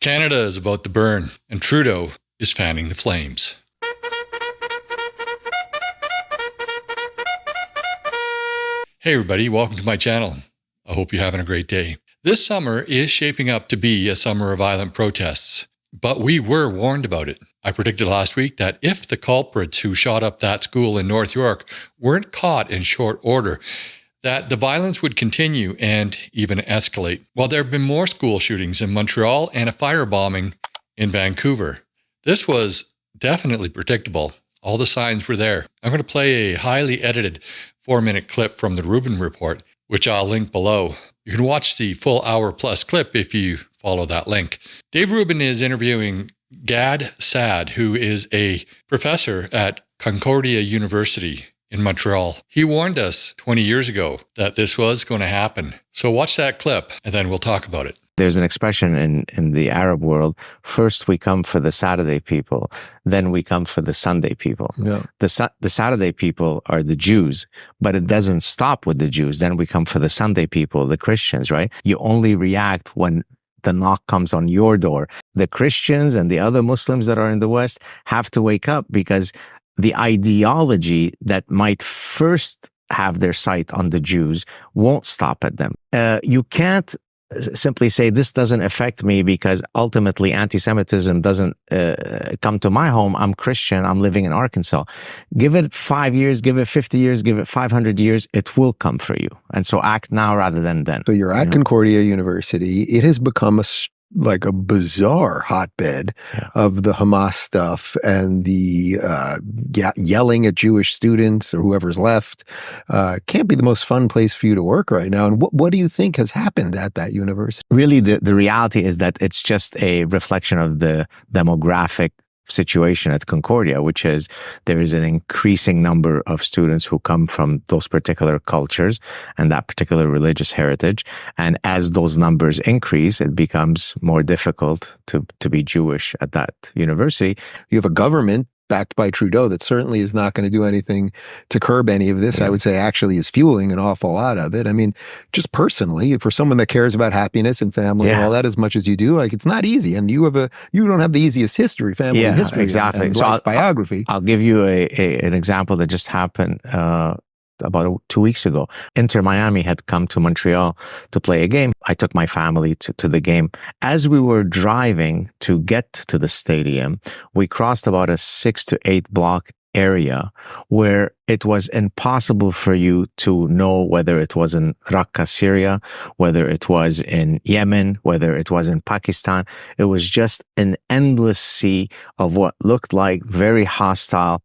Canada is about to burn, and Trudeau is fanning the flames. Hey everybody, welcome to my channel. I hope you're having a great day. This summer is shaping up to be a summer of violent protests, but we were warned about it. I predicted last week that if the culprits who shot up that school in North York weren't caught in short order, that the violence would continue and even escalate. Well, there have been more school shootings in Montreal and a firebombing in Vancouver. This was definitely predictable. All the signs were there. I'm going to play a highly edited 4-minute clip from the Rubin Report, which I'll link below. You can watch the full hour-plus clip if you follow that link. Dave Rubin is interviewing Saad, who is a professor at Concordia University in Montreal. He warned us 20 years ago that this was going to happen. So watch that clip, and then we'll talk about it. There's an expression in the Arab world: first we come for the Saturday people, then we come for the Sunday people. Yeah. The Saturday people are the Jews, but it doesn't stop with the Jews. Then we come for the Sunday people, the Christians, right? You only react when the knock comes on your door. The Christians and the other Muslims that are in the West have to wake up, because the ideology that might first have their sight on the Jews won't stop at them. You can't simply say this doesn't affect me because ultimately anti-Semitism doesn't come to my home. I'm Christian. I'm living in Arkansas. Give it 5 years, give it 50 years, give it 500 years. It will come for you. And so act now rather than then. So you're at Concordia University. It has become like a bizarre hotbed of the Hamas stuff and the yelling at Jewish students or whoever's left. Can't be the most fun place for you to work right now. And what do you think has happened at that university? Really, the reality is that it's just a reflection of the demographic situation at Concordia, which is there is an increasing number of students who come from those particular cultures and that particular religious heritage. And as those numbers increase, it becomes more difficult to be Jewish at that university. You have a government backed by Trudeau that certainly is not going to do anything to curb any of this. I would say actually is fueling an awful lot of it. I mean, just personally, for someone that cares about happiness and family and all that as much as you do, like, it's not easy. And you don't have the easiest family history. Exactly. And life biography. I'll give you an example that just happened about 2 weeks ago. Inter Miami had come to Montreal to play a game. I took my family to the game. As we were driving to get to the stadium, we crossed about a 6 to 8 block area where it was impossible for you to know whether it was in Raqqa, Syria, whether it was in Yemen, whether it was in Pakistan. It was just an endless sea of what looked like very hostile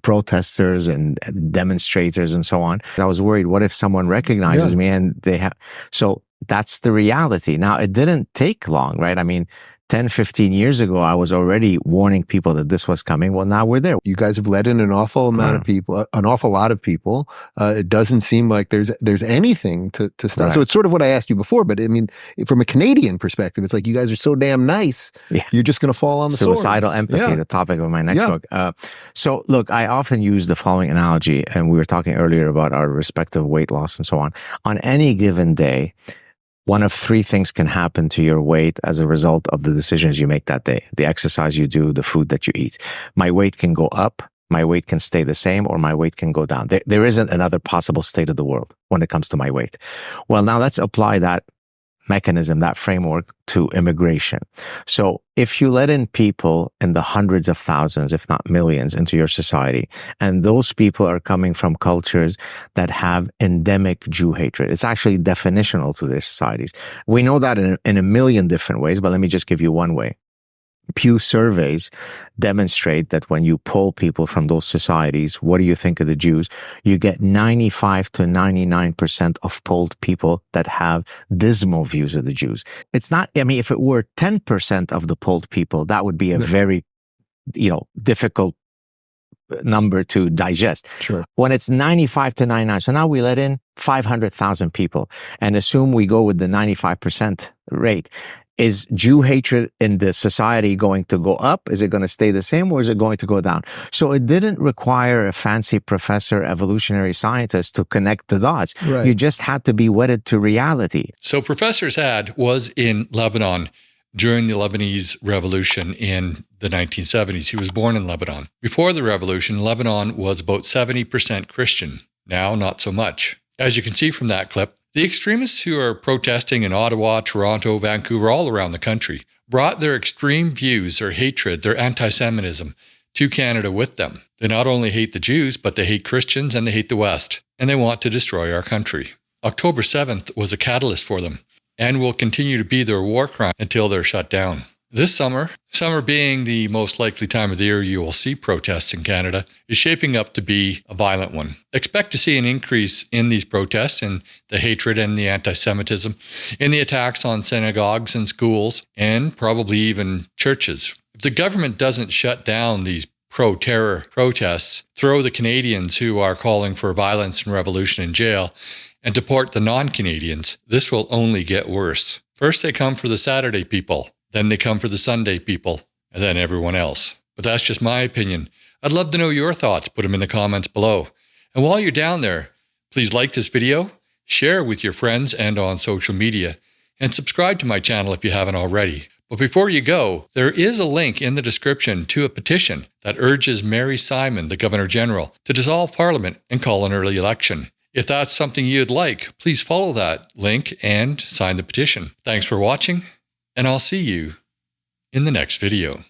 protesters and demonstrators and so on. I was worried, what if someone recognizes me and they have... So that's the reality. Now, it didn't take long, right? I mean, 10, 15 years ago, I was already warning people that this was coming. Well, now we're there. You guys have let in an awful amount of people, an awful lot of people. It doesn't seem like there's anything to stop. Right. So it's sort of what I asked you before, but I mean, from a Canadian perspective, it's like you guys are so damn nice. Yeah. You're just going to fall on the sword. Suicidal empathy, the topic of my next book. So look, I often use the following analogy, and we were talking earlier about our respective weight loss and so on. On any given day, one of 3 things can happen to your weight as a result of the decisions you make that day: the exercise you do, the food that you eat. My weight can go up, my weight can stay the same, or my weight can go down. There isn't another possible state of the world when it comes to my weight. Well, now let's apply that mechanism, that framework, to immigration. So if you let in people in the hundreds of thousands, if not millions, into your society, and those people are coming from cultures that have endemic Jew hatred, it's actually definitional to their societies. We know that in a million different ways, but let me just give you one way. Pew surveys demonstrate that when you poll people from those societies, what do you think of the Jews? You get 95 to 99% of polled people that have dismal views of the Jews. It's not, I mean, if it were 10% of the polled people, that would be a very, difficult number to digest. Sure. When it's 95 to 99, so now we let in 500,000 people and assume we go with the 95% rate. Is Jew hatred in the society going to go up? Is it going to stay the same, or is it going to go down? So it didn't require a fancy professor, evolutionary scientist to connect the dots. Right. You just had to be wedded to reality. So Professor Saad was in Lebanon during the Lebanese Revolution in the 1970s. He was born in Lebanon. Before the revolution, Lebanon was about 70% Christian. Now, not so much. As you can see from that clip, the extremists who are protesting in Ottawa, Toronto, Vancouver, all around the country, brought their extreme views, their hatred, their anti-Semitism to Canada with them. They not only hate the Jews, but they hate Christians and they hate the West, and they want to destroy our country. October 7th was a catalyst for them, and will continue to be their war crime until they're shut down. This summer being the most likely time of the year you will see protests in Canada, is shaping up to be a violent one. Expect to see an increase in these protests, in the hatred and the anti-Semitism, in the attacks on synagogues and schools, and probably even churches. If the government doesn't shut down these pro-terror protests, throw the Canadians who are calling for violence and revolution in jail, and deport the non-Canadians, this will only get worse. First they come for the Saturday people, then they come for the Sunday people, and then everyone else. But that's just my opinion. I'd love to know your thoughts. Put them in the comments below. And while you're down there, please like this video, share with your friends and on social media, and subscribe to my channel if you haven't already. But before you go, there is a link in the description to a petition that urges Mary Simon, the Governor General, to dissolve Parliament and call an early election. If that's something you'd like, please follow that link and sign the petition. Thanks for watching, and I'll see you in the next video.